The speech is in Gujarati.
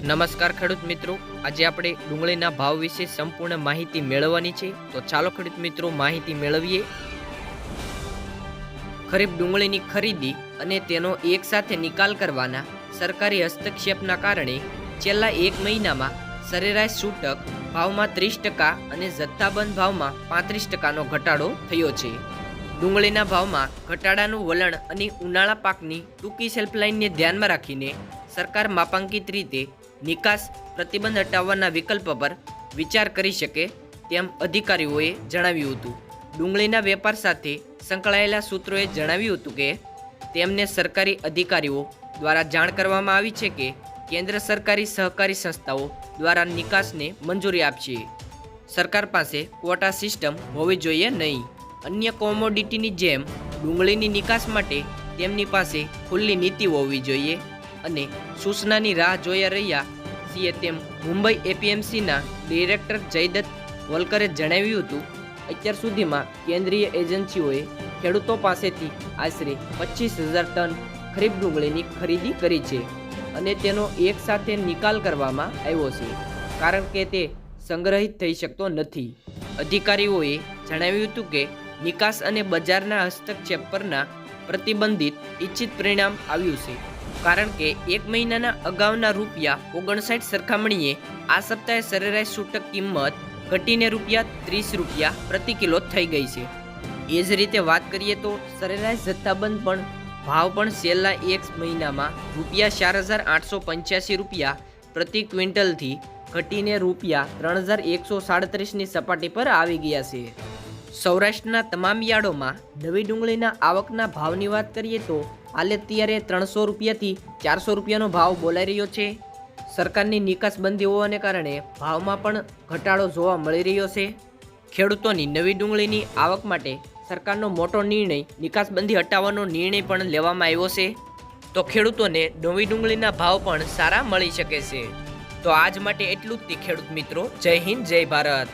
નમસ્કાર ખેડૂત મિત્રો, આજે આપણે ડુંગળીના ભાવ વિશે સંપૂર્ણ માહિતી મેળવવાની છે. તો ચાલો ખેડૂત મિત્રો માહિતી મેળવીએ. ખરીફ ડુંગળીની ખરીદી અને તેનો એકસાથે નિકાલ કરવાના સરકારી હસ્તક્ષેપના કારણે છેલ્લા એક મહિનામાં સરેરાશ છૂટક ભાવમાં 30% અને જથ્થાબંધ ભાવમાં 35%નો ઘટાડો થયો છે. ડુંગળીના ભાવમાં ઘટાડાનું વલણ અને ઉનાળા પાકની ટૂંકી સેલ્ફલાઇનને ધ્યાનમાં રાખીને સરકાર માપાંકિત રીતે નિકાસ પ્રતિબંધ હટાવવાના વિકલ્પ પર વિચાર કરી શકે તેમ અધિકારીઓએ જણાવ્યું હતું. ડુંગળીના વેપાર સાથે સંકળાયેલા સૂત્રોએ જણાવ્યું હતું કે તેમને સરકારી અધિકારીઓ દ્વારા જાણ કરવામાં આવી છે કે કેન્દ્ર સરકારી સહકારી સંસ્થાઓ દ્વારા નિકાસને મંજૂરી આપશે. સરકાર પાસે ક્વોટા સિસ્ટમ હોવી જોઈએ નહીં. અન્ય કોમોડિટીની જેમ ડુંગળીની નિકાસ માટે તેમની પાસે ખુલ્લી નીતિ હોવી જોઈએ અને સૂચનાની રાહ જોઈ રહ્યા છીએ તેમ મુંબઈ એપીએમસીના ડિરેક્ટર જયદત્ત વલકરે જણાવ્યું હતું. અત્યાર સુધીમાં કેન્દ્રીય એજન્સીઓએ ખેડૂતો પાસેથી આશરે 25,000 ટન ખરીફ ડુંગળીની ખરીદી કરી છે અને તેનો એકસાથે નિકાલ કરવામાં આવ્યો છે કારણ કે તે સંગ્રહિત થઈ શકતો નથી. અધિકારીઓએ જણાવ્યું હતું કે નિકાસ અને બજારના હસ્તક્ષેપ પરના પ્રતિબંધિત ઇચ્છિત પરિણામ આવ્યું છે કારણ કે એક મહિનાના અગાઉના ₹59 સરખામણીએ આ સપ્તાહે સરેરાશ છૂટક કિંમત ઘટીને ₹30 પ્રતિ કિલો થઈ ગઈ છે. એ જ રીતે વાત કરીએ તો સરેરાશ જથ્થાબંધ પણ ભાવ પણ છેલ્લા એક મહિનામાં ₹4,885 પ્રતિ ક્વિન્ટલથી ઘટીને ₹3,137ની સપાટી પર આવી ગયા છે. સૌરાષ્ટ્રના તમામ યાર્ડોમાં નવી ડુંગળીના આવકના ભાવની વાત કરીએ તો હાલ અત્યારે ₹300 થી ₹400નો ભાવ બોલાઈ રહ્યો છે. સરકારની નિકાસબંધી હોવાને કારણે ભાવમાં પણ ઘટાડો જોવા મળી રહ્યો છે. ખેડૂતોની નવી ડુંગળીની આવક માટે સરકારનો મોટો નિર્ણય નિકાસબંધી હટાવવાનો નિર્ણય પણ લેવામાં આવ્યો છે. તો ખેડૂતોને નવી ડુંગળીના ભાવ પણ સારા મળી શકે છે. તો આજ માટે એટલું જ ખેડૂત મિત્રો. જય હિન્દ, જય ભારત.